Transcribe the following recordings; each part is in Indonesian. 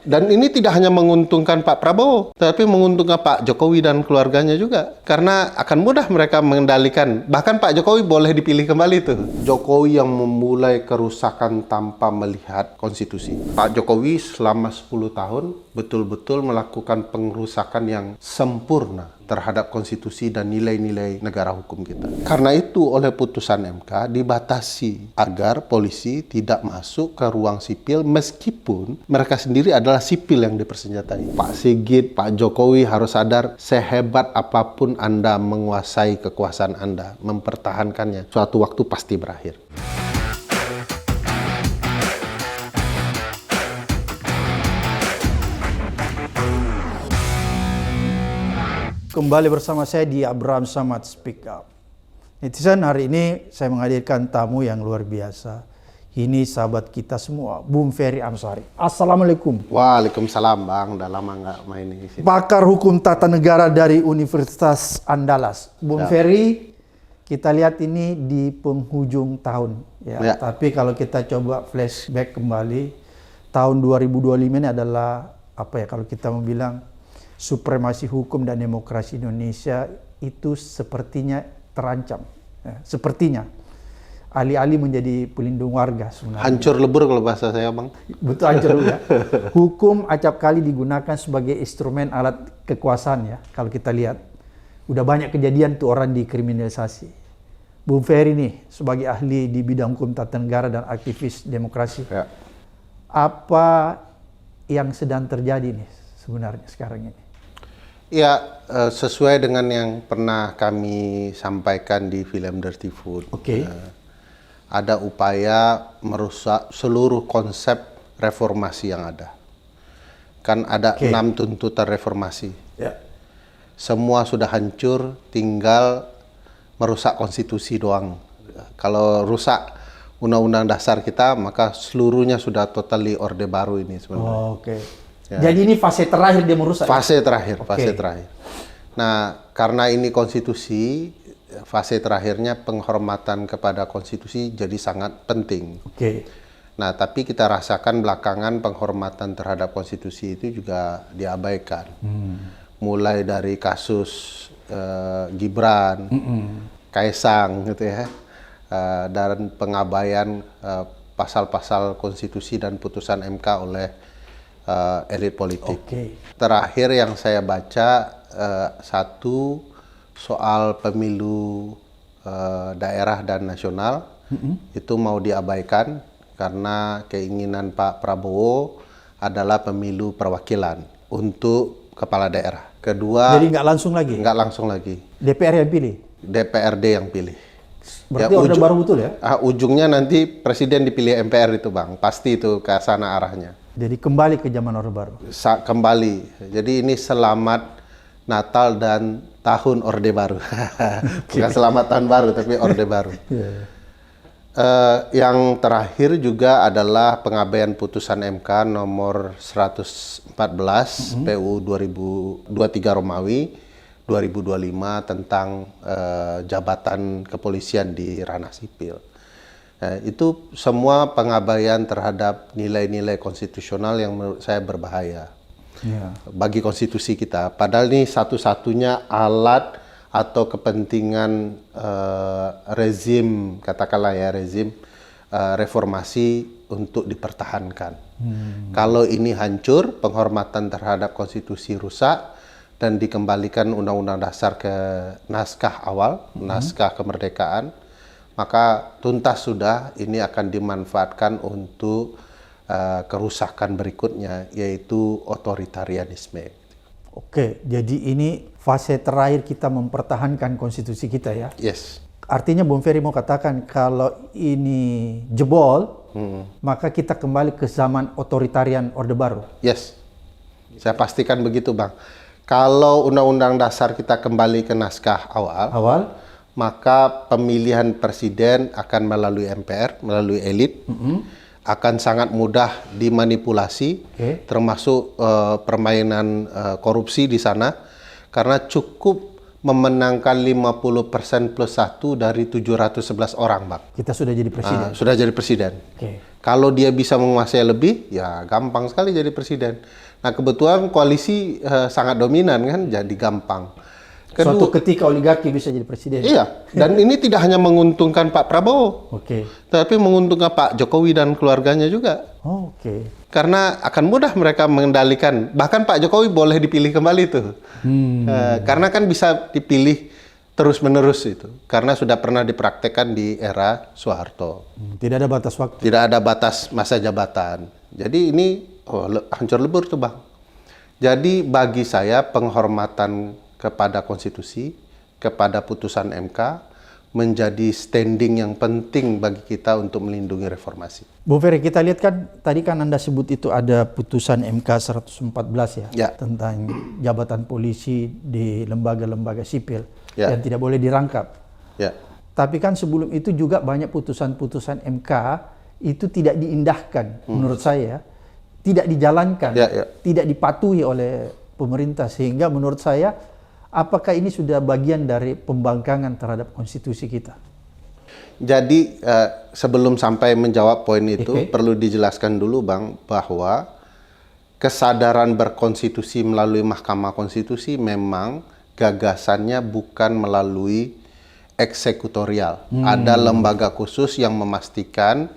Dan ini tidak hanya menguntungkan Pak Prabowo, tapi menguntungkan Pak Jokowi dan keluarganya juga. Karena akan mudah mereka mengendalikan. Bahkan Pak Jokowi boleh dipilih kembali tuh. Jokowi yang memulai kerusakan tanpa melihat konstitusi. Pak Jokowi selama 10 tahun betul-betul melakukan pengerusakan yang sempurna terhadap konstitusi dan nilai-nilai negara hukum kita. Karena itu oleh putusan MK dibatasi agar polisi tidak masuk ke ruang sipil meskipun mereka sendiri adalah sipil yang dipersenjatai. Pak Sigit, Pak Jokowi harus sadar sehebat apapun Anda menguasai kekuasaan Anda, mempertahankannya, suatu waktu pasti berakhir. Kembali bersama saya di Abraham Samad Speak Up. Netizen, hari ini saya menghadirkan tamu yang luar biasa. Ini sahabat kita semua, Bung Ferry Amsari. Assalamualaikum. Waalaikumsalam Bang, udah lama nggak main di sini. Pakar Hukum Tata Negara dari Universitas Andalas. Bung Ferry, kita lihat ini di penghujung tahun. Ya. Tapi kalau kita coba flashback kembali, tahun 2025 ini adalah kalau kita mau bilang supremasi hukum dan demokrasi Indonesia itu sepertinya terancam. Ya, sepertinya. Alih-alih menjadi pelindung warga sebenarnya. Hancur lebur kalau bahasa saya, Bang. Betul, hancur ya. Hukum acap kali digunakan sebagai instrumen alat kekuasaan ya. Kalau kita lihat, udah banyak kejadian tuh orang dikriminalisasi. Bung Ferry nih, sebagai ahli di bidang hukum tata negara dan aktivis demokrasi. Ya. Apa yang sedang terjadi nih sebenarnya sekarang ini? Ya, sesuai dengan yang pernah kami sampaikan di film Dirty Food. Ada upaya merusak seluruh konsep reformasi yang ada. Kan ada 6 tuntutan reformasi. Ya. Semua sudah hancur, tinggal merusak konstitusi doang. Kalau rusak undang-undang dasar kita, maka seluruhnya sudah totally orde baru ini sebenarnya. Ya. Jadi ini fase terakhir dia merusak? Fase terakhir. Nah, karena ini konstitusi, fase terakhirnya penghormatan kepada konstitusi jadi sangat penting. Nah, tapi kita rasakan belakangan penghormatan terhadap konstitusi itu juga diabaikan. Mulai dari kasus Gibran, Kaisang gitu ya, dan pengabaian pasal-pasal konstitusi dan putusan MK oleh elit politik. Terakhir yang saya baca, satu soal pemilu daerah dan nasional itu mau diabaikan karena keinginan Pak Prabowo adalah pemilu perwakilan untuk kepala daerah. Kedua, jadi nggak langsung lagi? Nggak langsung lagi. DPR yang pilih? DPRD yang pilih. Berarti orde baru betul ya? Ujungnya nanti presiden dipilih MPR itu, Bang. Pasti itu ke sana arahnya. Jadi kembali ke zaman orde baru? Kembali. Jadi ini selamat Natal dan tahun orde baru. Bukan selamat tahun baru, tapi orde baru. Yang terakhir juga adalah pengabaian putusan MK nomor 114 PU 2023 Romawi 2025 tentang jabatan kepolisian di ranah sipil. Itu semua pengabaian terhadap nilai-nilai konstitusional yang menurut saya berbahaya bagi konstitusi kita. Padahal ini satu-satunya alat atau kepentingan rezim, katakanlah ya rezim reformasi untuk dipertahankan. Kalau ini hancur, penghormatan terhadap konstitusi rusak, dan dikembalikan Undang-Undang Dasar ke naskah awal, naskah kemerdekaan, maka tuntas sudah ini akan dimanfaatkan untuk kerusakan berikutnya, yaitu otoritarianisme. Jadi ini fase terakhir kita mempertahankan konstitusi kita ya? Yes. Artinya Bung Ferry mau katakan kalau ini jebol, maka kita kembali ke zaman otoritarian orde baru? Yes. Saya pastikan begitu, Bang. Kalau Undang-Undang Dasar kita kembali ke naskah awal, maka pemilihan presiden akan melalui MPR, melalui elit, akan sangat mudah dimanipulasi, termasuk permainan korupsi di sana, karena cukup memenangkan 50% plus 1 dari 711 orang, Bang. Kita sudah jadi presiden? Sudah jadi presiden. Kalau dia bisa menguasai lebih, ya gampang sekali jadi presiden. Nah, kebetulan koalisi sangat dominan kan, jadi gampang. Suatu ketika oligarki bisa jadi presiden. Iya, dan ini tidak hanya menguntungkan Pak Prabowo, Oke. tapi menguntungkan Pak Jokowi dan keluarganya juga. Oh, oke. Karena akan mudah mereka mengendalikan. Bahkan Pak Jokowi boleh dipilih kembali tuh. Karena kan bisa dipilih terus-menerus itu. Karena sudah pernah dipraktekkan di era Soeharto. Tidak ada batas waktu. Tidak ada batas masa jabatan. Jadi ini hancur lebur tuh Bang. Jadi bagi saya penghormatan kepada konstitusi, kepada putusan MK, menjadi standing yang penting bagi kita untuk melindungi reformasi. Bu Ferry, kita lihat kan tadi kan Anda sebut itu ada putusan MK 114 ya, tentang jabatan polisi di lembaga-lembaga sipil yang tidak boleh dirangkap. Ya. Tapi kan sebelum itu juga banyak putusan-putusan MK itu tidak diindahkan menurut saya, tidak dijalankan, tidak dipatuhi oleh pemerintah, sehingga menurut saya apakah ini sudah bagian dari pembangkangan terhadap konstitusi kita? Jadi sebelum sampai menjawab poin itu, perlu dijelaskan dulu Bang, bahwa kesadaran berkonstitusi melalui Mahkamah Konstitusi memang gagasannya bukan melalui eksekutorial. Ada lembaga khusus yang memastikan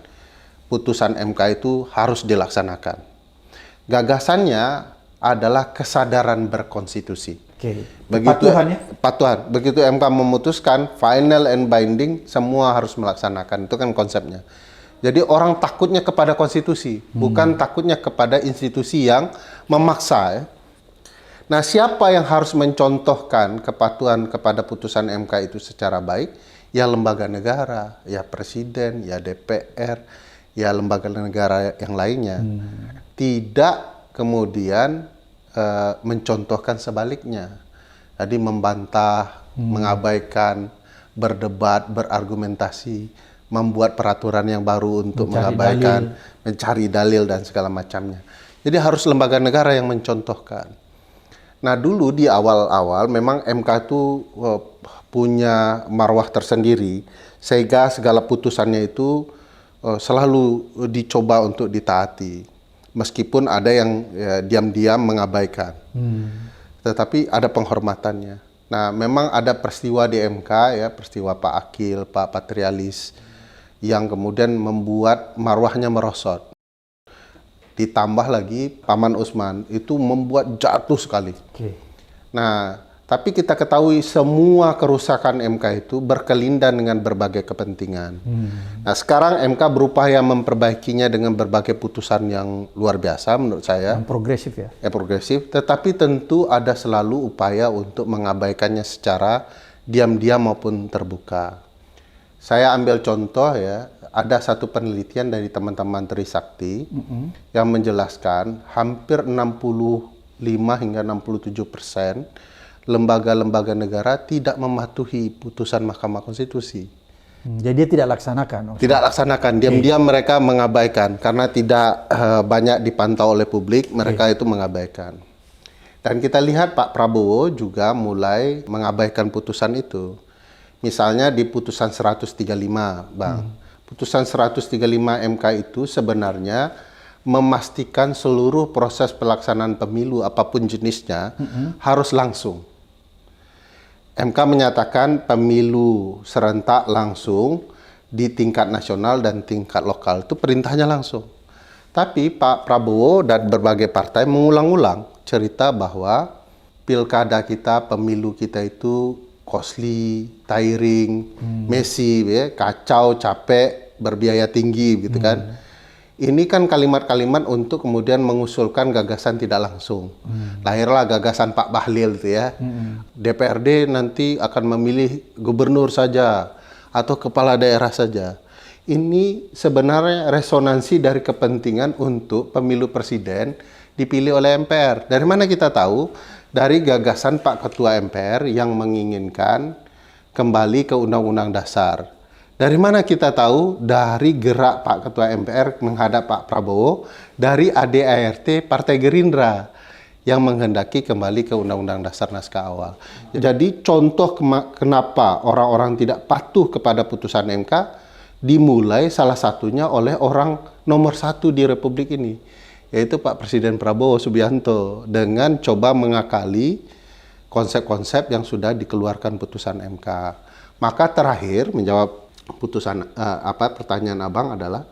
putusan MK itu harus dilaksanakan. Gagasannya adalah kesadaran berkonstitusi. Patuhan. Begitu MK memutuskan, final and binding, semua harus melaksanakan. Itu kan konsepnya. Jadi orang takutnya kepada konstitusi, bukan takutnya kepada institusi yang memaksa. Ya. Nah, siapa yang harus mencontohkan kepatuhan kepada putusan MK itu secara baik? Ya lembaga negara, ya presiden, ya DPR, ya lembaga negara yang lainnya. Tidak kemudian mencontohkan sebaliknya. Jadi membantah, mengabaikan, berdebat, berargumentasi, membuat peraturan yang baru untuk mengabaikan, mencari dalil dan segala macamnya. Jadi harus lembaga negara yang mencontohkan. Nah, dulu di awal-awal memang MK itu punya marwah tersendiri, sehingga segala putusannya itu selalu dicoba untuk ditaati. Meskipun ada yang diam-diam mengabaikan, tetapi ada penghormatannya. Nah, memang ada peristiwa di MK ya, peristiwa Pak Akil, Pak Patrialis, yang kemudian membuat marwahnya merosot. Ditambah lagi Paman Usman itu membuat jatuh sekali. Nah, tapi kita ketahui semua kerusakan MK itu berkelindan dengan berbagai kepentingan. Nah, sekarang MK berupaya memperbaikinya dengan berbagai putusan yang luar biasa menurut saya. Yang progresif ya? Ya, progresif. Tetapi tentu ada selalu upaya untuk mengabaikannya secara diam-diam maupun terbuka. Saya ambil contoh ya, ada satu penelitian dari teman-teman Trisakti yang menjelaskan hampir 65 hingga 67% lembaga-lembaga negara tidak mematuhi putusan Mahkamah Konstitusi. Jadi dia tidak laksanakan? Tidak laksanakan, diam-diam mereka mengabaikan. Karena tidak banyak dipantau oleh publik, mereka itu mengabaikan. Dan kita lihat Pak Prabowo juga mulai mengabaikan putusan itu. Misalnya di putusan 135, Bang. Putusan 135 MK itu sebenarnya memastikan seluruh proses pelaksanaan pemilu apapun jenisnya harus langsung. MK menyatakan pemilu serentak langsung di tingkat nasional dan tingkat lokal. Itu perintahnya langsung. Tapi Pak Prabowo dan berbagai partai mengulang-ulang cerita bahwa pilkada kita, pemilu kita itu costly, tiring, messy, ya, kacau, capek, berbiaya tinggi gitu kan. Ini kan kalimat-kalimat untuk kemudian mengusulkan gagasan tidak langsung. Lahirlah gagasan Pak Bahlil itu ya. DPRD nanti akan memilih gubernur saja atau kepala daerah saja. Ini sebenarnya resonansi dari kepentingan untuk pemilu presiden dipilih oleh MPR. Dari mana kita tahu? Dari gagasan Pak Ketua MPR yang menginginkan kembali ke Undang-Undang Dasar. Dari mana kita tahu? Dari gerak Pak Ketua MPR menghadap Pak Prabowo dari ADART Partai Gerindra yang menghendaki kembali ke Undang-Undang Dasar naskah awal. Jadi contoh kenapa orang-orang tidak patuh kepada putusan MK dimulai salah satunya oleh orang nomor satu di Republik ini, yaitu Pak Presiden Prabowo Subianto, dengan coba mengakali konsep-konsep yang sudah dikeluarkan putusan MK. Maka terakhir menjawab pertanyaan Abang adalah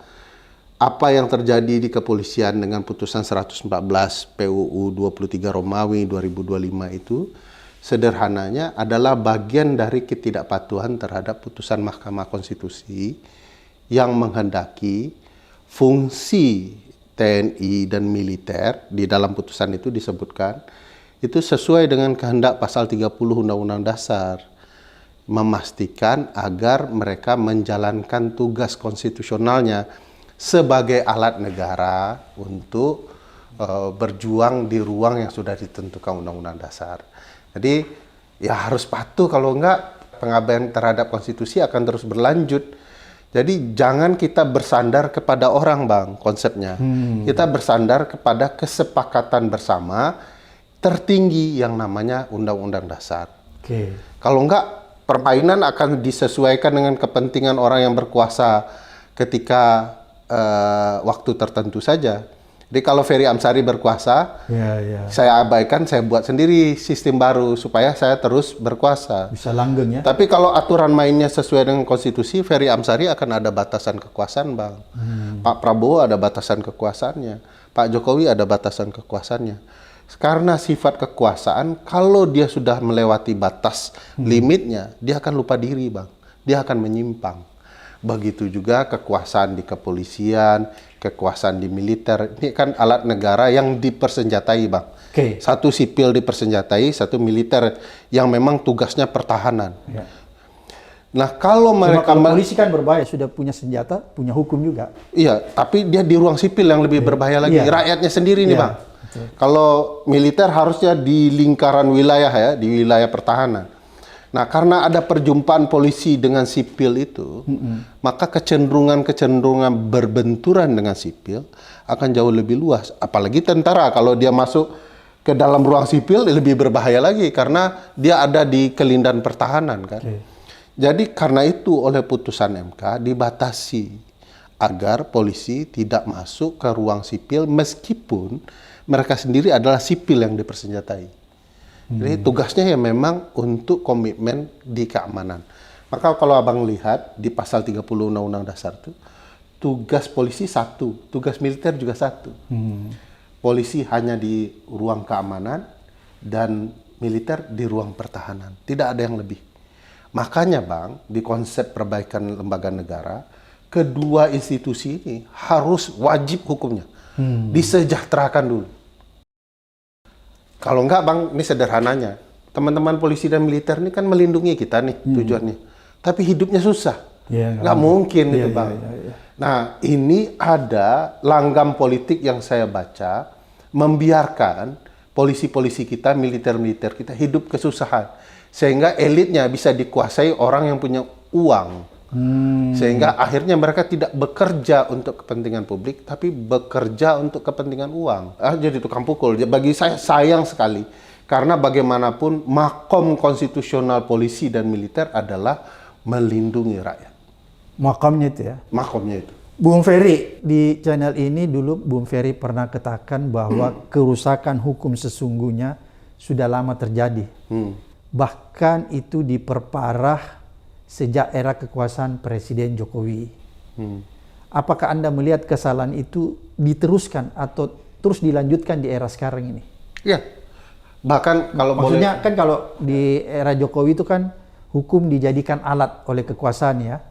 apa yang terjadi di kepolisian dengan putusan 114 PUU 23 Romawi 2025 itu sederhananya adalah bagian dari ketidakpatuhan terhadap putusan Mahkamah Konstitusi yang menghendaki fungsi TNI dan militer di dalam putusan itu disebutkan itu sesuai dengan kehendak pasal 30 Undang-Undang Dasar, memastikan agar mereka menjalankan tugas konstitusionalnya sebagai alat negara untuk berjuang di ruang yang sudah ditentukan Undang-Undang Dasar. Jadi ya harus patuh, kalau enggak pengabaian terhadap konstitusi akan terus berlanjut. Jadi jangan kita bersandar kepada orang, Bang, konsepnya. Kita bersandar kepada kesepakatan bersama tertinggi yang namanya Undang-Undang Dasar. Kalau enggak, permainan akan disesuaikan dengan kepentingan orang yang berkuasa ketika waktu tertentu saja. Jadi kalau Ferry Amsari berkuasa, saya abaikan, saya buat sendiri sistem baru supaya saya terus berkuasa. Bisa langgeng ya. Tapi kalau aturan mainnya sesuai dengan konstitusi, Ferry Amsari akan ada batasan kekuasaan, Bang. Pak Prabowo ada batasan kekuasaannya. Pak Jokowi ada batasan kekuasaannya. Karena sifat kekuasaan, kalau dia sudah melewati batas limitnya, dia akan lupa diri, Bang. Dia akan menyimpang. Begitu juga kekuasaan di kepolisian, kekuasaan di militer. Ini kan alat negara yang dipersenjatai, Bang. Satu sipil dipersenjatai, satu militer yang memang tugasnya pertahanan. Nah, kalau mereka... Kalau polisi kan berbahaya, sudah punya senjata, punya hukum juga. Iya, tapi dia di ruang sipil yang lebih berbahaya lagi. Rakyatnya sendiri nih, Bang. Kalau militer harusnya di lingkaran wilayah ya, di wilayah pertahanan. Nah, karena ada perjumpaan polisi dengan sipil itu, maka kecenderungan berbenturan dengan sipil akan jauh lebih luas. Apalagi tentara, kalau dia masuk ke dalam ruang sipil lebih berbahaya lagi karena dia ada di kelindan pertahanan kan. Jadi karena itu oleh putusan MK dibatasi agar polisi tidak masuk ke ruang sipil meskipun mereka sendiri adalah sipil yang dipersenjatai. Jadi tugasnya ya memang untuk komitmen di keamanan. Maka kalau Abang lihat di pasal 30 Undang-Undang Dasar itu, tugas polisi satu, tugas militer juga satu. Polisi hanya di ruang keamanan dan militer di ruang pertahanan. Tidak ada yang lebih. Makanya Bang, di konsep perbaikan lembaga negara, kedua institusi ini harus wajib hukumnya. Disejahterakan dulu. Kalau enggak, Bang, ini sederhananya. Teman-teman polisi dan militer ini kan melindungi kita nih tujuannya. Tapi hidupnya susah. Nggak mungkin itu, Bang. Nah, ini ada langgam politik yang saya baca membiarkan polisi-polisi kita, militer-militer kita hidup kesusahan. Sehingga elitnya bisa dikuasai orang yang punya uang. Sehingga akhirnya mereka tidak bekerja untuk kepentingan publik, tapi bekerja untuk kepentingan uang. Jadi tukang pukul. Bagi saya sayang sekali, karena bagaimanapun makom konstitusional polisi dan militer adalah melindungi rakyat. Makamnya itu ya? Makomnya itu. Bung Ferry, di channel ini dulu Bung Ferry pernah katakan bahwa kerusakan hukum sesungguhnya sudah lama terjadi. Bahkan itu diperparah sejak era kekuasaan Presiden Jokowi. Apakah Anda melihat kesalahan itu diteruskan atau terus dilanjutkan di era sekarang ini? Iya. Bahkan kalau maksudnya kan kalau di era Jokowi itu kan hukum dijadikan alat oleh kekuasaan ya.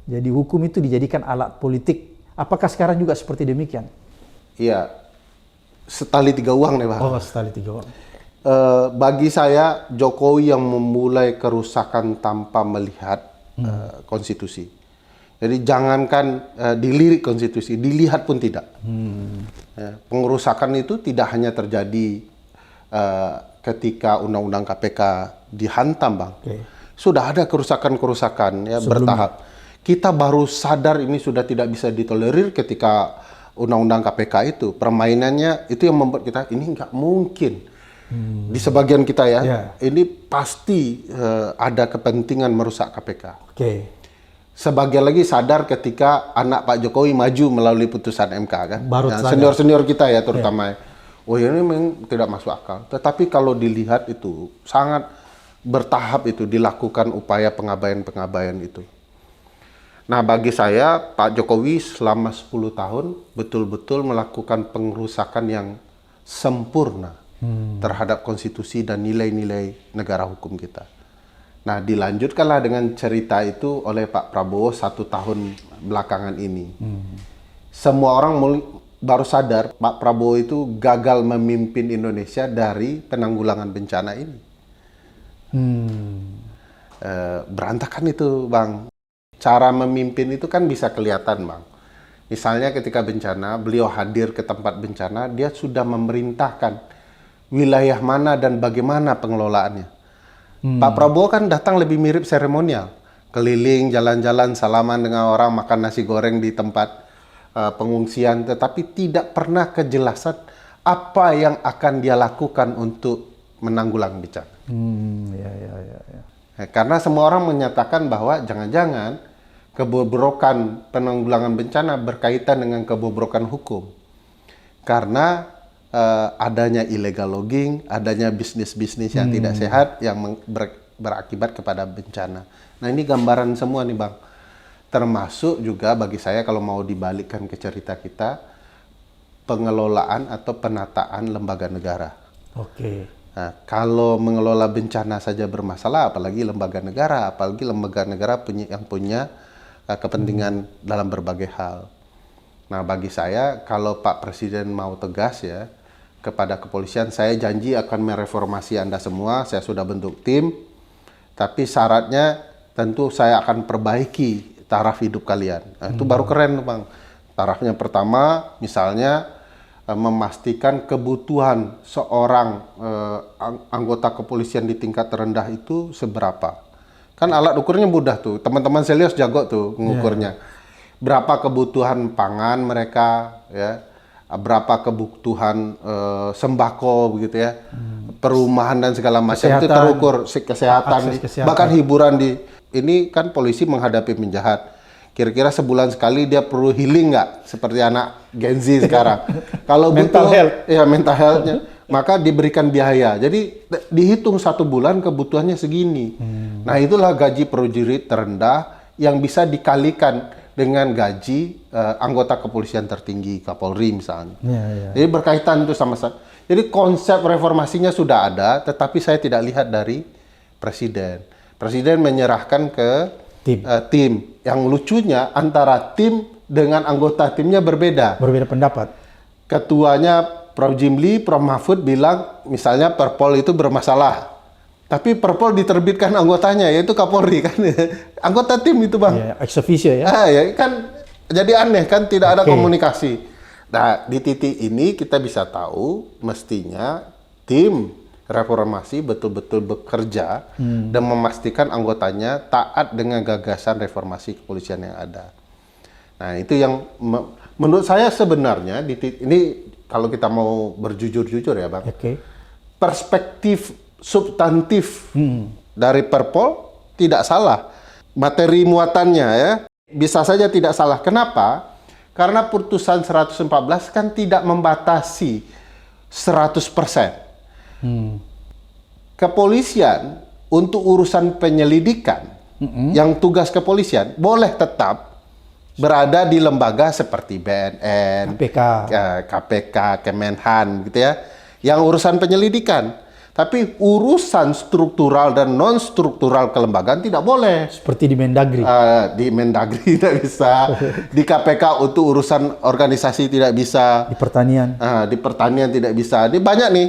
Jadi hukum itu dijadikan alat politik. Apakah sekarang juga seperti demikian? Iya. Setali tiga uang nih, Pak. Oh, setali tiga uang. Bagi saya Jokowi yang memulai kerusakan tanpa melihat konstitusi. Jadi jangankan dilirik konstitusi, dilihat pun tidak. Ya, pengerusakan itu tidak hanya terjadi ketika Undang-Undang KPK dihantam, Bang. Sudah ada kerusakan-kerusakan ya bertahap. Kita baru sadar ini sudah tidak bisa ditolerir ketika Undang-Undang KPK itu. Permainannya itu yang membuat kita ini nggak mungkin. Di sebagian kita ya, ini pasti ada kepentingan merusak KPK. sebagian lagi sadar ketika anak Pak Jokowi maju melalui putusan MK kan. Baru sadar. Senior-senior kita ya terutama. Oh ini memang tidak masuk akal. Tetapi kalau dilihat itu sangat bertahap itu dilakukan upaya pengabaian-pengabaian itu. Nah bagi saya Pak Jokowi selama 10 tahun betul-betul melakukan pengerusakan yang sempurna terhadap konstitusi dan nilai-nilai negara hukum kita. Nah, dilanjutkanlah dengan cerita itu oleh Pak Prabowo 1 tahun belakangan ini. Semua orang baru sadar Pak Prabowo itu gagal memimpin Indonesia dari penanggulangan bencana ini. Berantakan itu, Bang. Cara memimpin itu kan bisa kelihatan, Bang. Misalnya ketika bencana, beliau hadir ke tempat bencana, dia sudah memerintahkan wilayah mana dan bagaimana pengelolaannya. Pak Prabowo kan datang lebih mirip seremonial, keliling, jalan-jalan, salaman dengan orang, makan nasi goreng di tempat pengungsian, tetapi tidak pernah kejelasan apa yang akan dia lakukan untuk menanggulangi bencana. Karena semua orang menyatakan bahwa jangan-jangan kebobrokan penanggulangan bencana berkaitan dengan kebobrokan hukum, karena adanya illegal logging, adanya bisnis-bisnis yang tidak sehat yang berakibat kepada bencana. Nah ini gambaran semua nih Bang. Termasuk juga bagi saya kalau mau dibalikkan ke cerita kita, pengelolaan atau penataan lembaga negara. Nah, kalau mengelola bencana saja bermasalah, apalagi lembaga negara, yang punya kepentingan dalam berbagai hal. Nah bagi saya kalau Pak Presiden mau tegas ya, kepada kepolisian, saya janji akan mereformasi Anda semua, saya sudah bentuk tim, tapi syaratnya tentu saya akan perbaiki taraf hidup kalian. Nah, itu baru keren Bang. Tarafnya pertama, misalnya memastikan kebutuhan seorang anggota kepolisian di tingkat terendah itu seberapa. Kan alat ukurnya mudah tuh, teman-teman Selios jago tuh mengukurnya. Berapa kebutuhan pangan mereka, ya, berapa kebutuhan sembako begitu ya, perumahan dan segala macam itu terukur, kesehatan, bahkan hiburan ini kan polisi menghadapi penjahat. Kira-kira sebulan sekali dia perlu healing nggak? Seperti anak Gen Z sekarang. Kalau mental health, ya mental health-nya, maka diberikan biaya. Jadi dihitung 1 bulan kebutuhannya segini. Nah itulah gaji prajurit terendah yang bisa dikalikan dengan gaji anggota kepolisian tertinggi, Kapolri misalnya. Jadi berkaitan itu sama. Jadi konsep reformasinya sudah ada, tetapi saya tidak lihat dari Presiden. Presiden menyerahkan ke tim. Yang lucunya antara tim dengan anggota timnya berbeda. Berbeda pendapat. Ketuanya Prof. Jimli, Prof. Mahfud bilang misalnya Perpol itu bermasalah. Tapi Perpol diterbitkan anggotanya, yaitu Kapolri kan. Anggota tim itu Bang. Ex officio ya. Ya kan jadi aneh kan, tidak ada komunikasi. Nah di titik ini kita bisa tahu mestinya tim reformasi betul-betul bekerja dan memastikan anggotanya taat dengan gagasan reformasi kepolisian yang ada. Nah itu yang menurut saya sebenarnya ini kalau kita mau berjujur-jujur ya Bang. Perspektif substantif dari Perpol tidak salah, materi muatannya ya bisa saja tidak salah. Kenapa? Karena putusan 114 kan tidak membatasi 100%. Kepolisian untuk urusan penyelidikan yang tugas kepolisian boleh tetap berada di lembaga seperti BNN, KPK, Kemenhan gitu ya, yang urusan penyelidikan. Tapi urusan struktural dan non-struktural kelembagaan tidak boleh. Seperti di Mendagri. Di Mendagri tidak bisa. Di KPK untuk urusan organisasi tidak bisa. Di pertanian. Di pertanian tidak bisa. Ini banyak nih.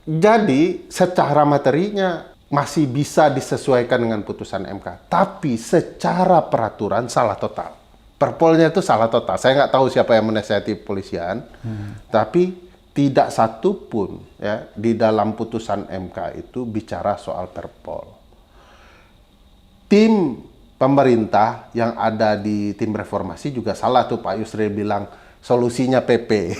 Jadi secara materinya masih bisa disesuaikan dengan putusan MK. Tapi secara peraturan salah total. Perpolnya itu salah total. Saya nggak tahu siapa yang menasihati polisian. Tapi tidak satu pun ya di dalam putusan MK itu bicara soal Perpol. Tim pemerintah yang ada di tim reformasi juga salah tuh Pak Yusril bilang solusinya PP.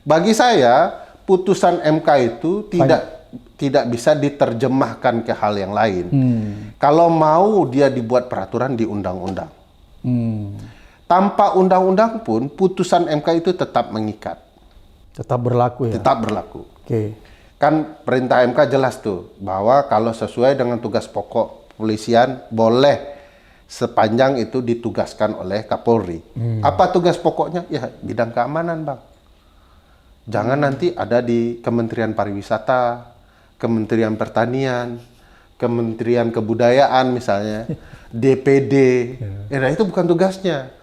Bagi saya putusan MK itu tidak tidak bisa diterjemahkan ke hal yang lain. Kalau mau dia dibuat peraturan di undang-undang. Tanpa undang-undang pun putusan MK itu tetap mengikat. Tetap berlaku ya? Tetap berlaku. Oke. Kan perintah MK jelas tuh bahwa kalau sesuai dengan tugas pokok polisian boleh sepanjang itu ditugaskan oleh Kapolri. Apa tugas pokoknya? Ya bidang keamanan, Bang. Jangan nanti ada di Kementerian Pariwisata, Kementerian Pertanian, Kementerian Kebudayaan misalnya, DPD. Nah itu bukan tugasnya.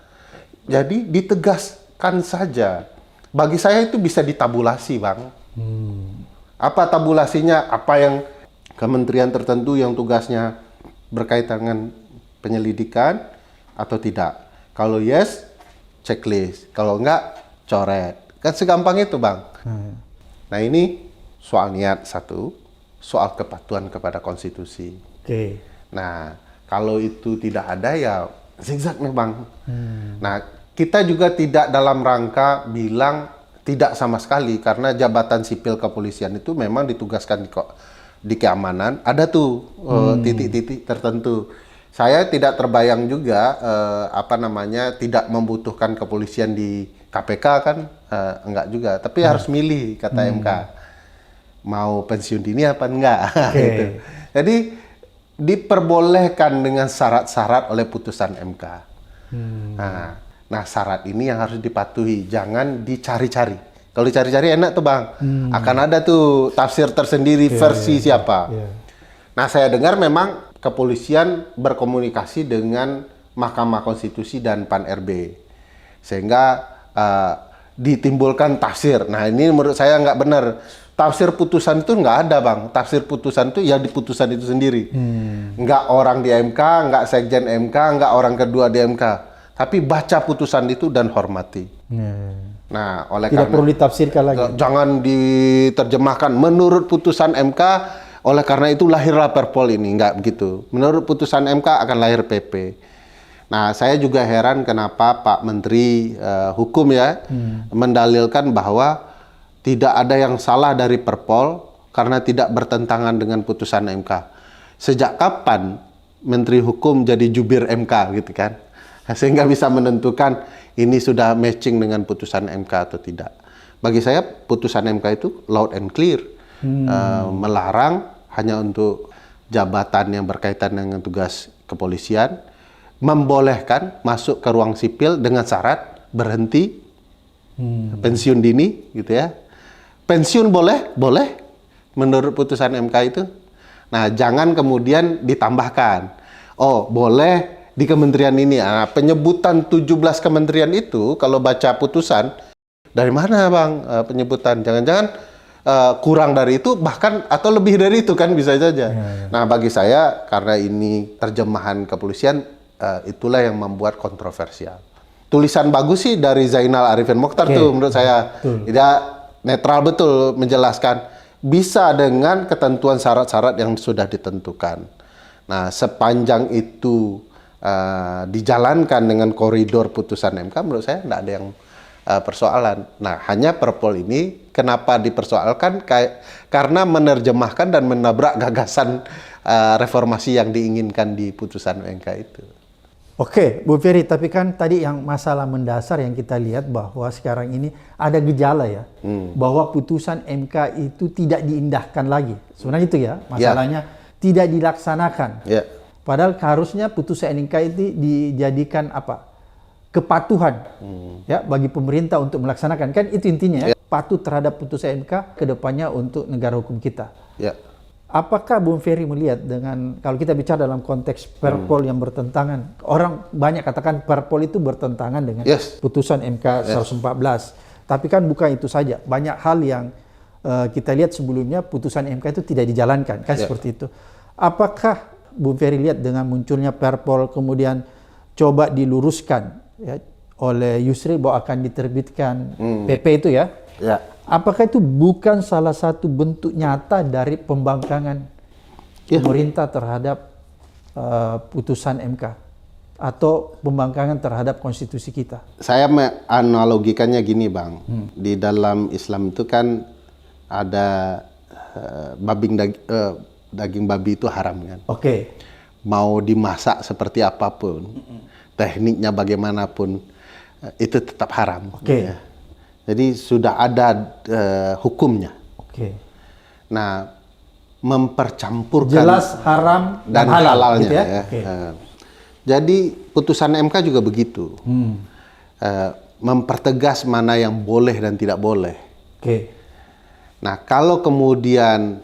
Jadi ditegaskan saja. Bagi saya itu bisa ditabulasi, Bang. Apa tabulasinya? Apa yang kementerian tertentu yang tugasnya berkaitan dengan penyelidikan atau tidak? Kalau yes, checklist. Kalau enggak, coret. Kan segampang itu, Bang. Nah ini soal niat satu, soal kepatuhan kepada konstitusi. Oke. Nah, kalau itu tidak ada ya zigzag nih, Bang. Nah, kita juga tidak dalam rangka bilang tidak sama sekali karena jabatan sipil kepolisian itu memang ditugaskan di keamanan. Ada tuh titik-titik tertentu. Saya tidak terbayang juga tidak membutuhkan kepolisian di KPK kan enggak juga, tapi harus milih kata MK. Mau pensiun dini apa enggak gitu. Jadi diperbolehkan dengan syarat-syarat oleh putusan MK. Nah, syarat ini yang harus dipatuhi, jangan dicari-cari. Kalau dicari-cari enak tuh, Bang. Akan ada tuh tafsir tersendiri versi siapa. Nah, saya dengar memang kepolisian berkomunikasi dengan Mahkamah Konstitusi dan Pan-RB. Sehingga ditimbulkan tafsir. Nah, ini menurut saya nggak benar. Tafsir putusan itu nggak ada, Bang. Tafsir putusan itu ya di putusan itu sendiri. Nggak orang di MK, nggak sekjen MK, nggak orang kedua di MK. Tapi baca putusan itu dan hormati. Nah, oleh Tidak karena perlu ditafsirkan lagi. jangan diterjemahkan menurut putusan MK, oleh karena itu lahirlah Perpol ini. Nggak begitu. Menurut putusan MK akan lahir PP. Nah, saya juga heran kenapa Pak Menteri Hukum ya mendalilkan bahwa tidak ada yang salah dari Perpol karena tidak bertentangan dengan putusan MK. Sejak kapan Menteri Hukum jadi jubir MK gitu kan? Sehingga bisa menentukan ini sudah matching dengan putusan MK atau tidak. Bagi saya putusan MK itu loud and clear. Melarang hanya untuk jabatan yang berkaitan dengan tugas kepolisian, membolehkan masuk ke ruang sipil dengan syarat berhenti, pensiun dini gitu ya. Pensiun boleh menurut putusan MK itu. Nah, jangan kemudian ditambahkan, oh boleh di kementerian ini. Nah, penyebutan 17 kementerian itu kalau baca putusan, dari mana, Bang, penyebutan? Jangan-jangan kurang dari itu bahkan atau lebih dari itu kan bisa saja. Nah, bagi saya karena ini terjemahan kepolisian, itulah yang membuat kontroversial. Tulisan bagus sih dari Zainal Arifin Mokhtar tuh menurut saya. Tidak netral betul menjelaskan, bisa dengan ketentuan syarat-syarat yang sudah ditentukan. Nah, sepanjang itu dijalankan dengan koridor putusan MK, menurut saya tidak ada yang persoalan. Nah, hanya Perpol ini kenapa dipersoalkan? Karena menerjemahkan dan menabrak gagasan reformasi yang diinginkan di putusan MK itu. Oke, Bu Ferry, tapi kan tadi yang masalah mendasar yang kita lihat bahwa sekarang ini ada gejala ya, bahwa putusan MK itu tidak diindahkan lagi. Sebenarnya itu ya, masalahnya tidak dilaksanakan. Padahal harusnya putusan MK itu dijadikan apa? Kepatuhan ya bagi pemerintah untuk melaksanakan. Kan itu intinya ya, patuh terhadap putusan MK ke depannya untuk negara hukum kita. Apakah Bung Ferry melihat dengan, kalau kita bicara dalam konteks Perpol yang bertentangan, orang banyak katakan Perpol itu bertentangan dengan putusan MK 114. Tapi kan bukan itu saja, banyak hal yang kita lihat sebelumnya putusan MK itu tidak dijalankan, kan seperti itu. Apakah Bung Ferry lihat dengan munculnya Perpol kemudian coba diluruskan ya, oleh Yusril bahwa akan diterbitkan PP itu ya? Apakah itu bukan salah satu bentuk nyata dari pembangkangan pemerintah terhadap putusan MK atau pembangkangan terhadap konstitusi kita? Saya menganalogikannya gini, Bang. Di dalam Islam itu kan ada daging babi itu haram kan. Oke. Mau dimasak seperti apapun, tekniknya bagaimanapun, itu tetap haram. Oke. Ya. Jadi sudah ada hukumnya. Oke. Nah, mempercampurkan Jelas haram dan halal halalnya gitu ya. ya. Oke. Jadi putusan MK juga begitu. Mempertegas mana yang boleh dan tidak boleh. Oke. Nah, kalau kemudian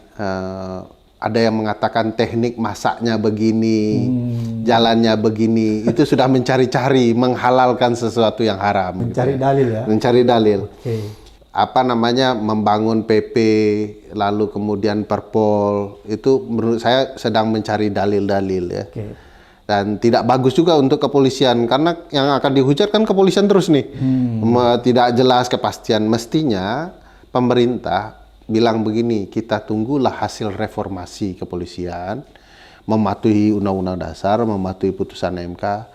ada yang mengatakan teknik masaknya begini, jalannya begini, itu sudah mencari-cari, menghalalkan sesuatu yang haram. Mencari dalil ya. Mencari dalil. Oke. Apa namanya, membangun PP, lalu kemudian Perpol, itu menurut saya sedang mencari dalil-dalil ya. Oke. Dan tidak bagus juga untuk kepolisian, karena yang akan dihujat kan kepolisian terus nih. Tidak jelas kepastian. Mestinya pemerintah bilang begini, kita tunggulah hasil reformasi kepolisian, mematuhi Undang-Undang Dasar, mematuhi putusan MK,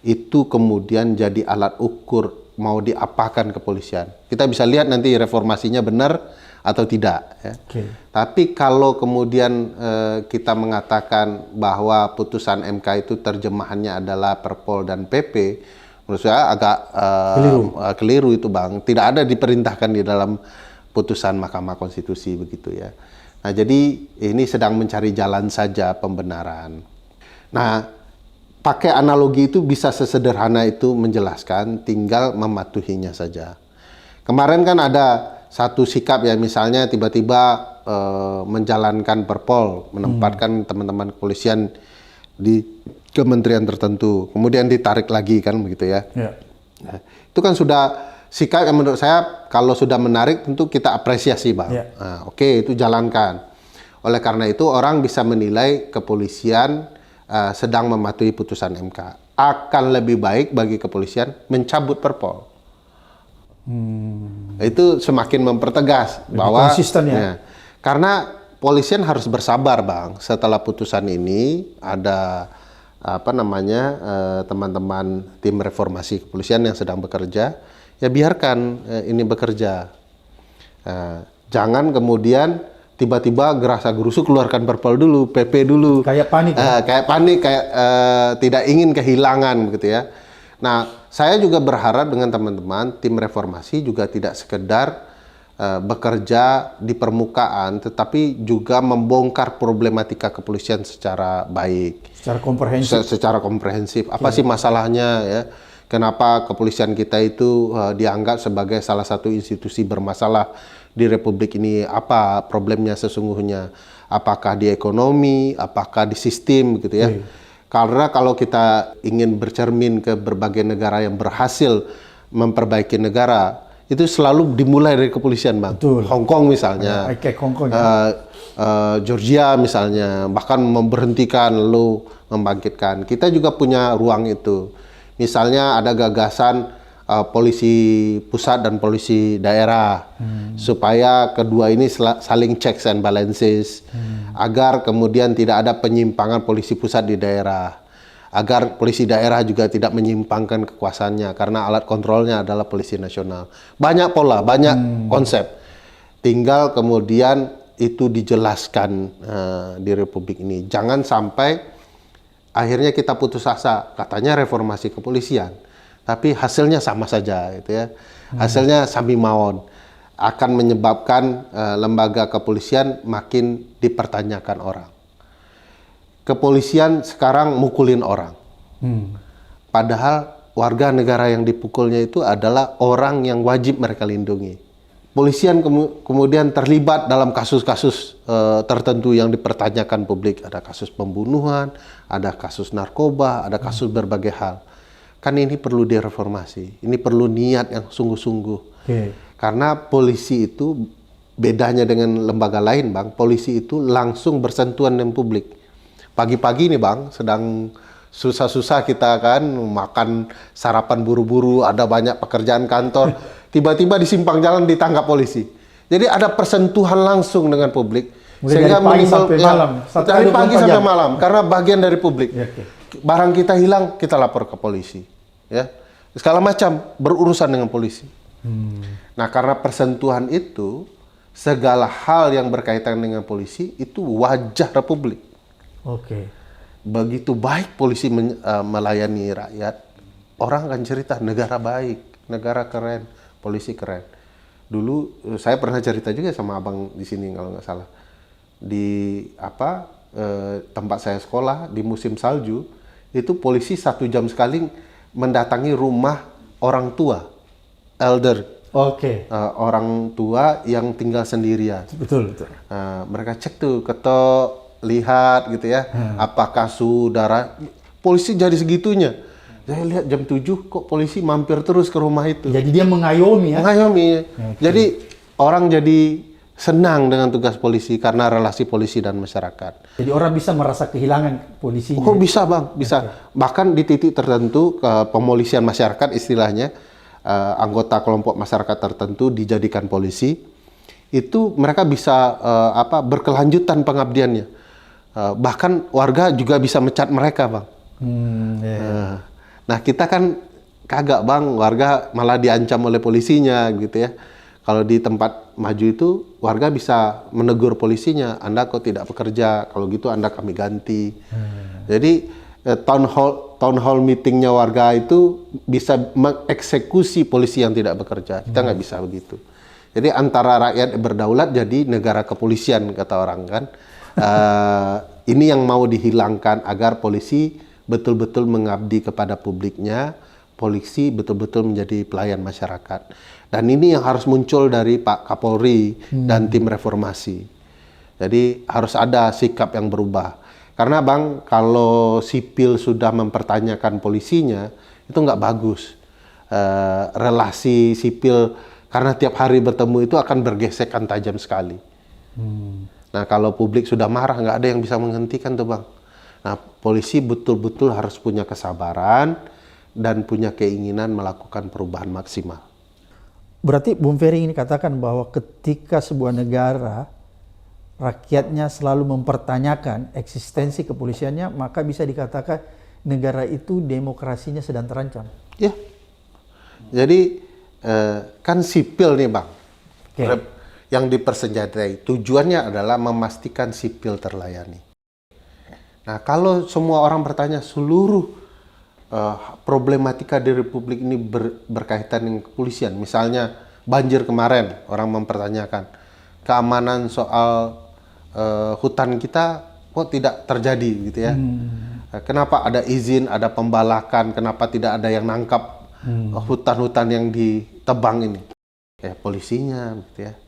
itu kemudian jadi alat ukur mau diapakan kepolisian. Kita bisa lihat nanti reformasinya benar atau tidak. Ya. Oke. Tapi kalau kemudian kita mengatakan bahwa putusan MK itu terjemahannya adalah Perpol dan PP, menurut saya agak keliru itu Bang. Tidak ada diperintahkan di dalam putusan Mahkamah Konstitusi begitu ya. Nah, jadi ini sedang mencari jalan saja pembenaran. Nah, pakai analogi itu bisa sesederhana itu menjelaskan, tinggal mematuhinya saja. Kemarin kan ada satu sikap ya, misalnya tiba-tiba menjalankan Perpol, menempatkan teman-teman kepolisian di kementerian tertentu, kemudian ditarik lagi kan begitu ya. Ya. Nah, itu kan sudah sikap yang menurut saya kalau sudah menarik tentu kita apresiasi Bang. Ya. Nah, oke, itu jalankan. Oleh karena itu orang bisa menilai kepolisian sedang mematuhi putusan MK. Akan lebih baik bagi kepolisian mencabut Perpol. Itu semakin mempertegas lebih bahwa konsisten ya. Karena polisian harus bersabar Bang. Setelah putusan ini ada apa namanya teman-teman tim reformasi kepolisian yang sedang bekerja, ya biarkan ini bekerja. Jangan kemudian tiba-tiba gerasa gerusu keluarkan Perpol dulu, PP dulu. Kayak panik. Kayak panik, kayak tidak ingin kehilangan gitu ya. Nah, saya juga berharap dengan teman-teman tim reformasi juga tidak sekedar bekerja di permukaan, tetapi juga membongkar problematika kepolisian secara baik. Secara komprehensif. Secara komprehensif. Apa sih masalahnya ya? Kenapa kepolisian kita itu dianggap sebagai salah satu institusi bermasalah di Republik ini? Apa problemnya sesungguhnya? Apakah di ekonomi? Apakah di sistem gitu ya? Karena kalau kita ingin bercermin ke berbagai negara yang berhasil memperbaiki negara, itu selalu dimulai dari kepolisian, Bang. Betul. Hong Kong misalnya, Kayak Hong Kong ya. Georgia misalnya, bahkan memberhentikan lalu membangkitkan. Kita juga punya ruang itu. Misalnya ada gagasan polisi pusat dan polisi daerah, supaya kedua ini saling checks and balances, agar kemudian tidak ada penyimpangan polisi pusat di daerah, agar polisi daerah juga tidak menyimpangkan kekuasaannya, karena alat kontrolnya adalah polisi nasional. Banyak pola, banyak konsep. Tinggal kemudian itu dijelaskan di Republik ini. Jangan sampai akhirnya kita putus asa, katanya reformasi kepolisian, tapi hasilnya sama saja, gitu ya. Hasilnya sami mawon, akan menyebabkan lembaga kepolisian makin dipertanyakan orang. Kepolisian sekarang mukulin orang, padahal warga negara yang dipukulnya itu adalah orang yang wajib mereka lindungi. Polisian kemudian terlibat dalam kasus-kasus tertentu yang dipertanyakan publik. Ada kasus pembunuhan, ada kasus narkoba, ada kasus berbagai hal. Kan ini perlu direformasi, ini perlu niat yang sungguh-sungguh. Karena polisi itu bedanya dengan lembaga lain, Bang. Polisi itu langsung bersentuhan dengan publik. Pagi-pagi nih, Bang, sedang susah-susah kita kan makan sarapan buru-buru, ada banyak pekerjaan kantor, tiba-tiba di simpang jalan ditangkap polisi. Jadi ada persentuhan langsung dengan publik. Sehingga dari pagi sampai malam. Dari pagi sampai malam, karena bagian dari publik. Ya, Barang kita hilang, kita lapor ke polisi. Ya, segala macam berurusan dengan polisi. Nah, karena persentuhan itu, segala hal yang berkaitan dengan polisi itu wajah Republik. Oke. Begitu baik polisi melayani rakyat, orang akan cerita negara baik, negara keren, polisi keren. Dulu saya pernah cerita juga sama abang di sini kalau nggak salah. Di tempat saya sekolah di musim salju, itu polisi 1 jam sekali mendatangi rumah orang tua, elder. Oke. Orang tua yang tinggal sendirian. Betul, betul. Mereka cek tuh, ketok, lihat gitu ya, apakah saudara. Polisi jadi segitunya. Saya lihat jam 7 kok polisi mampir terus ke rumah itu. Jadi dia mengayomi ya? Mengayomi. Okay. Jadi orang jadi senang dengan tugas polisi karena relasi polisi dan masyarakat. Jadi orang bisa merasa kehilangan polisinya. Oh bisa bang, bisa. Bahkan di titik tertentu pemolisian masyarakat istilahnya, anggota kelompok masyarakat tertentu dijadikan polisi, itu mereka bisa berkelanjutan pengabdiannya. Bahkan warga juga bisa mencat mereka bang. Nah kita kan kagak bang, warga malah diancam oleh polisinya gitu ya. Kalau di tempat maju itu warga bisa menegur polisinya, Anda kok tidak bekerja, kalau gitu Anda kami ganti. Jadi town hall meetingnya warga itu bisa mengeksekusi polisi yang tidak bekerja. Kita nggak bisa begitu. Jadi antara rakyat berdaulat jadi negara kepolisian kata orang kan. Ini yang mau dihilangkan agar polisi betul-betul mengabdi kepada publiknya, polisi betul-betul menjadi pelayan masyarakat. Dan ini yang harus muncul dari Pak Kapolri dan tim reformasi. Jadi harus ada sikap yang berubah. Karena bang, kalau sipil sudah mempertanyakan polisinya, itu nggak bagus. Relasi sipil, karena tiap hari bertemu itu akan bergesekan tajam sekali. Nah kalau publik sudah marah, nggak ada yang bisa menghentikan tuh bang. Nah polisi betul-betul harus punya kesabaran dan punya keinginan melakukan perubahan maksimal. Berarti Bung Ferry ini katakan bahwa ketika sebuah negara rakyatnya selalu mempertanyakan eksistensi kepolisiannya, maka bisa dikatakan negara itu demokrasinya sedang terancam. Ya, jadi kan sipil nih bang, yang dipersenjatai. Tujuannya adalah memastikan sipil terlayani. Nah kalau semua orang bertanya seluruh problematika di Republik ini berkaitan dengan kepolisian. Misalnya banjir kemarin, orang mempertanyakan keamanan soal hutan kita kok tidak terjadi gitu ya. Kenapa ada izin, ada pembalakan, kenapa tidak ada yang nangkap hutan-hutan yang ditebang ini? Ya polisinya gitu ya.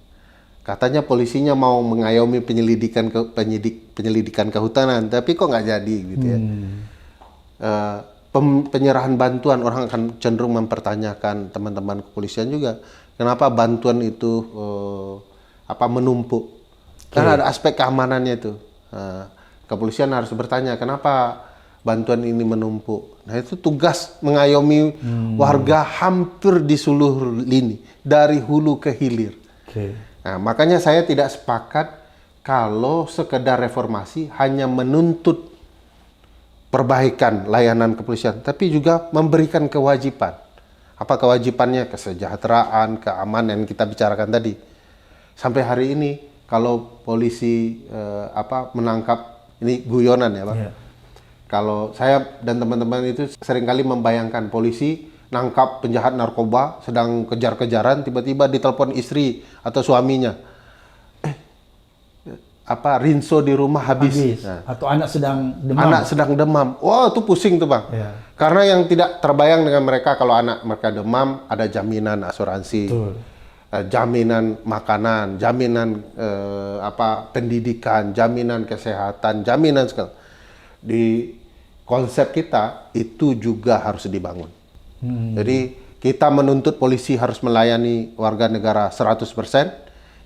Katanya polisinya mau mengayomi penyelidikan kehutanan, tapi kok nggak jadi gitu ya. Penyerahan bantuan, orang akan cenderung mempertanyakan, teman-teman kepolisian juga, kenapa bantuan itu menumpuk? Karena ada aspek keamanannya itu. Kepolisian harus bertanya, kenapa bantuan ini menumpuk? Nah itu tugas mengayomi warga hampir di seluruh lini, dari hulu ke hilir. Nah, makanya saya tidak sepakat kalau sekedar reformasi hanya menuntut perbaikan layanan kepolisian, tapi juga memberikan kewajiban. Apa kewajibannya? Kesejahteraan, keamanan yang kita bicarakan tadi. Sampai hari ini, kalau polisi menangkap, ini guyonan ya Pak. Kalau saya dan teman-teman itu seringkali membayangkan polisi nangkap penjahat narkoba, sedang kejar-kejaran, tiba-tiba ditelepon istri atau suaminya. Rinso di rumah habis. Nah. Atau anak sedang demam. Anak sedang demam. Wah, itu pusing tuh bang. Karena yang tidak terbayang dengan mereka kalau anak mereka demam, ada jaminan asuransi, jaminan makanan, jaminan pendidikan, jaminan kesehatan, jaminan segala. Di konsep kita itu juga harus dibangun. Jadi kita menuntut polisi harus melayani warga negara 100%,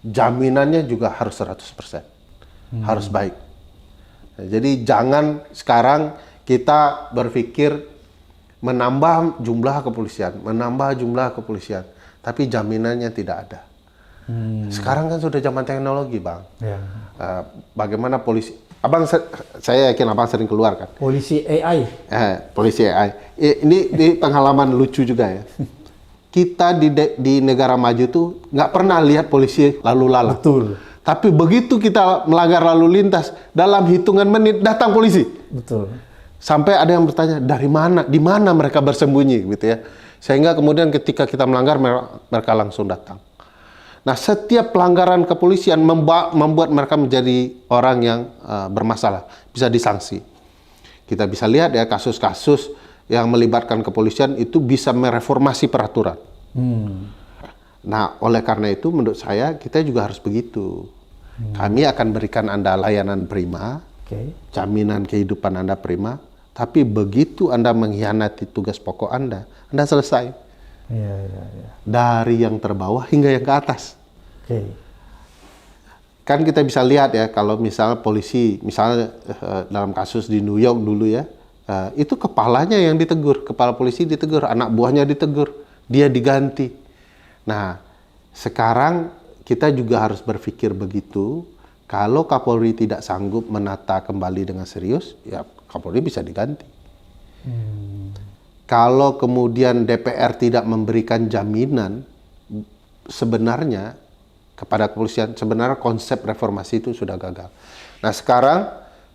jaminannya juga harus 100%. Harus baik. Nah, jadi jangan sekarang kita berpikir menambah jumlah kepolisian, tapi jaminannya tidak ada. Sekarang kan sudah zaman teknologi, bang. Bagaimana polisi? Saya yakin abang sering keluar kan. Polisi AI. Polisi AI. Ini pengalaman lucu juga ya. kita di negara maju tuh nggak pernah lihat polisi lalu lalang. Betul. Tapi begitu kita melanggar lalu lintas, dalam hitungan menit datang polisi. Betul. Sampai ada yang bertanya, dari mana, di mana mereka bersembunyi, gitu ya. Sehingga kemudian ketika kita melanggar, mereka langsung datang. Nah, setiap pelanggaran kepolisian membuat mereka menjadi orang yang bermasalah, bisa disanksi. Kita bisa lihat ya kasus-kasus yang melibatkan kepolisian itu bisa mereformasi peraturan. Nah, oleh karena itu menurut saya kita juga harus begitu. Kami akan berikan Anda layanan prima, jaminan kehidupan Anda prima, tapi begitu Anda mengkhianati tugas pokok Anda selesai. Dari yang terbawah hingga yang ke atas. Kan kita bisa lihat ya, kalau misalnya polisi, misalnya dalam kasus di New York dulu ya, itu kepalanya yang ditegur, kepala polisi ditegur, anak buahnya ditegur, dia diganti. Nah, sekarang kita juga harus berpikir begitu, kalau Kapolri tidak sanggup menata kembali dengan serius, ya Kapolri bisa diganti. Kalau kemudian DPR tidak memberikan jaminan, sebenarnya kepada kepolisian, sebenarnya konsep reformasi itu sudah gagal. Nah sekarang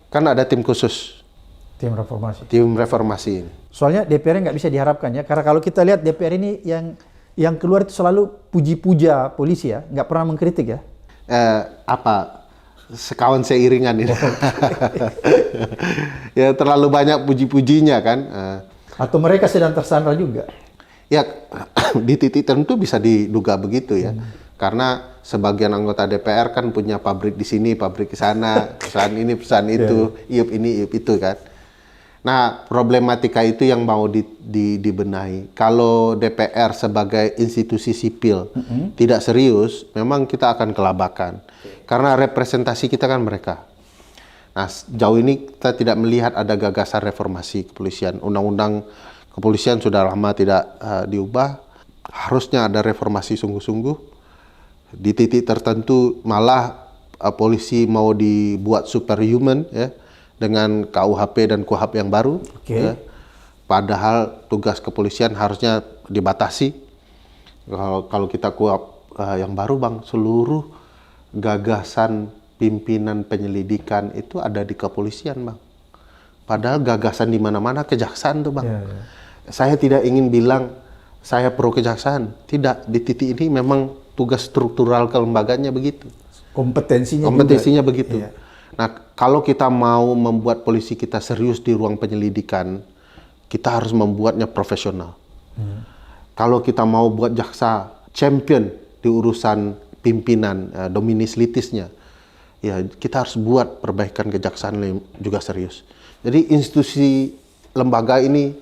kan ada tim khusus. Tim reformasi. Tim reformasi ini. Soalnya DPR nggak bisa diharapkan ya, karena kalau kita lihat DPR ini yang keluar itu selalu puji-puja polisi ya, nggak pernah mengkritik ya. Sekawan seiringan ini. Ya terlalu banyak puji-pujinya kan. Atau mereka sedang tersandra juga. Ya di titik tertentu bisa diduga begitu ya. Karena sebagian anggota DPR kan punya pabrik di sini, pabrik di sana, perusahaan ini, perusahaan itu, iup ini, iup itu kan. Nah, problematika itu yang mau dibenahi. Kalau DPR sebagai institusi sipil tidak serius, memang kita akan kelabakan. Karena representasi kita kan mereka. Nah, jauh ini kita tidak melihat ada gagasan reformasi kepolisian. Undang-undang kepolisian sudah lama tidak diubah. Harusnya ada reformasi sungguh-sungguh. Di titik tertentu malah polisi mau dibuat superhuman ya, dengan KUHP dan KUHAP yang baru. Ya. Padahal tugas kepolisian harusnya dibatasi. Kalau kita KUHAP yang baru Bang, seluruh gagasan pimpinan penyelidikan itu ada di kepolisian Bang. Padahal gagasan di mana-mana kejaksaan tuh Bang. Saya tidak ingin bilang saya pro kejaksaan. Tidak, di titik ini memang tugas struktural kelembagaannya begitu. Kompetensinya juga. Begitu. Nah, kalau kita mau membuat polisi kita serius di ruang penyelidikan, kita harus membuatnya profesional. Kalau kita mau buat jaksa champion di urusan pimpinan, dominis litisnya, ya kita harus buat perbaikan kejaksaan juga serius. Jadi institusi lembaga ini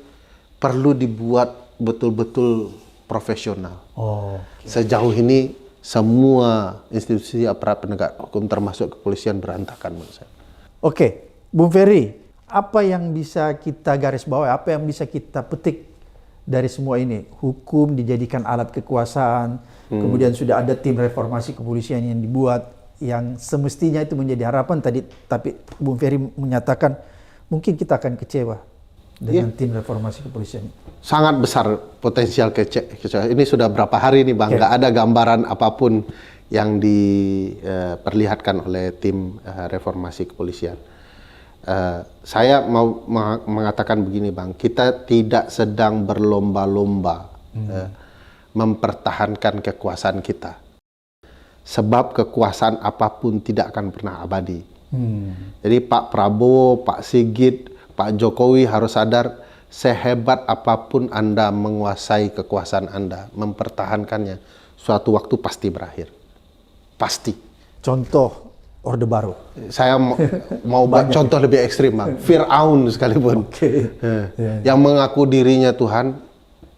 perlu dibuat betul-betul profesional. Sejauh ini semua institusi aparat penegak hukum termasuk kepolisian berantakan menurut saya. Oke, Bung Ferry, apa yang bisa kita garis bawahi, apa yang bisa kita petik dari semua ini? Hukum dijadikan alat kekuasaan, kemudian sudah ada tim reformasi kepolisian yang dibuat, yang semestinya itu menjadi harapan tadi, tapi Bung Ferry menyatakan mungkin kita akan kecewa dengan tim reformasi kepolisian. Sangat besar potensial kecewa. Ini sudah berapa hari nih Bang, nggak ada gambaran apapun yang diperlihatkan oleh tim reformasi kepolisian. Saya mau mengatakan begini Bang, kita tidak sedang berlomba-lomba mempertahankan kekuasaan kita. Sebab kekuasaan apapun tidak akan pernah abadi. Jadi Pak Prabowo, Pak Sigit, Pak Jokowi harus sadar, sehebat apapun Anda menguasai kekuasaan Anda, mempertahankannya, suatu waktu pasti berakhir. Pasti. Contoh Orde Baru. Saya mau buat contoh lebih ekstrim, Bang. Fir'aun sekalipun. Yang mengaku dirinya Tuhan,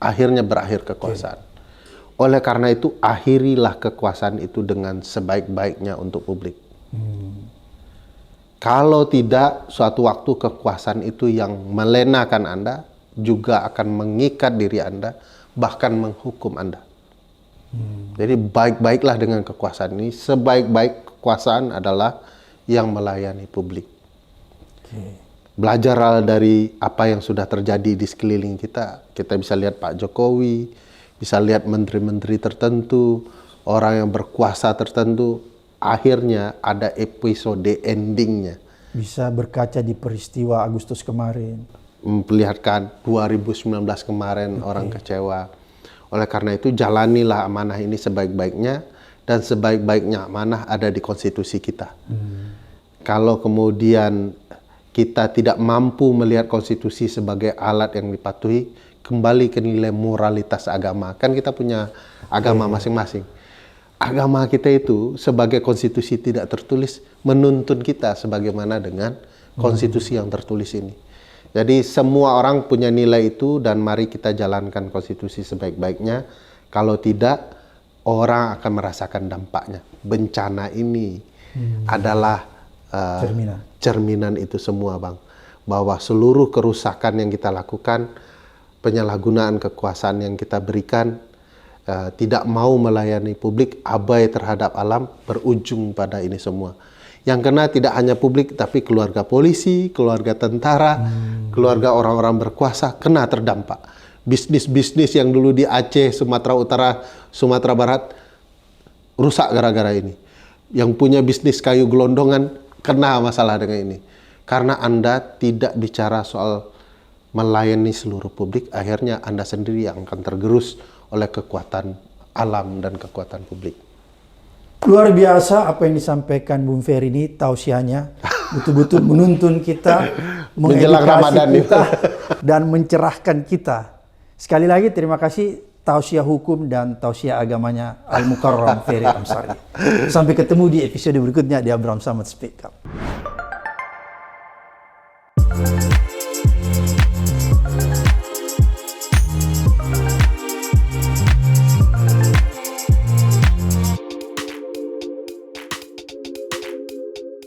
akhirnya berakhir kekuasaan. Oleh karena itu, akhirilah kekuasaan itu dengan sebaik-baiknya untuk publik. Kalau tidak, suatu waktu kekuasaan itu yang melenakan Anda, juga akan mengikat diri Anda, bahkan menghukum Anda. Jadi baik-baiklah dengan kekuasaan ini. Sebaik-baik kekuasaan adalah yang melayani publik. Belajarlah dari apa yang sudah terjadi di sekeliling kita. Kita bisa lihat Pak Jokowi, bisa lihat menteri-menteri tertentu, orang yang berkuasa tertentu, akhirnya ada episode endingnya. Bisa berkaca di peristiwa Agustus kemarin. Memperlihatkan 2019 kemarin orang kecewa. Oleh karena itu jalanilah amanah ini sebaik-baiknya, dan sebaik-baiknya amanah ada di konstitusi kita. Kalau kemudian kita tidak mampu melihat konstitusi sebagai alat yang dipatuhi, kembali ke nilai moralitas agama. Kan kita punya agama masing-masing. Agama kita itu sebagai konstitusi tidak tertulis menuntun kita sebagaimana dengan konstitusi yang tertulis ini. Jadi semua orang punya nilai itu, dan mari kita jalankan konstitusi sebaik-baiknya. Kalau tidak, orang akan merasakan dampaknya. Bencana ini adalah cerminan itu semua, Bang. Bahwa seluruh kerusakan yang kita lakukan, penyalahgunaan kekuasaan yang kita berikan, tidak mau melayani publik, abai terhadap alam, berujung pada ini semua. Yang kena tidak hanya publik, tapi keluarga polisi, keluarga tentara, keluarga orang-orang berkuasa kena terdampak. Bisnis-bisnis yang dulu di Aceh, Sumatera Utara, Sumatera Barat, rusak gara-gara ini. Yang punya bisnis kayu gelondongan kena masalah dengan ini. Karena Anda tidak bicara soal melayani seluruh publik, akhirnya Anda sendiri yang akan tergerus oleh kekuatan alam dan kekuatan publik. Luar biasa apa yang disampaikan Bung Ferry ini, tausiahnya betul-betul menuntun kita, menjelang Ramadan kita, dan mencerahkan kita. Sekali lagi terima kasih tausiah hukum dan tausiah agamanya Al Mukarram Ferry Amsari. Sampai ketemu di episode berikutnya di Abraham Samad Speak Up.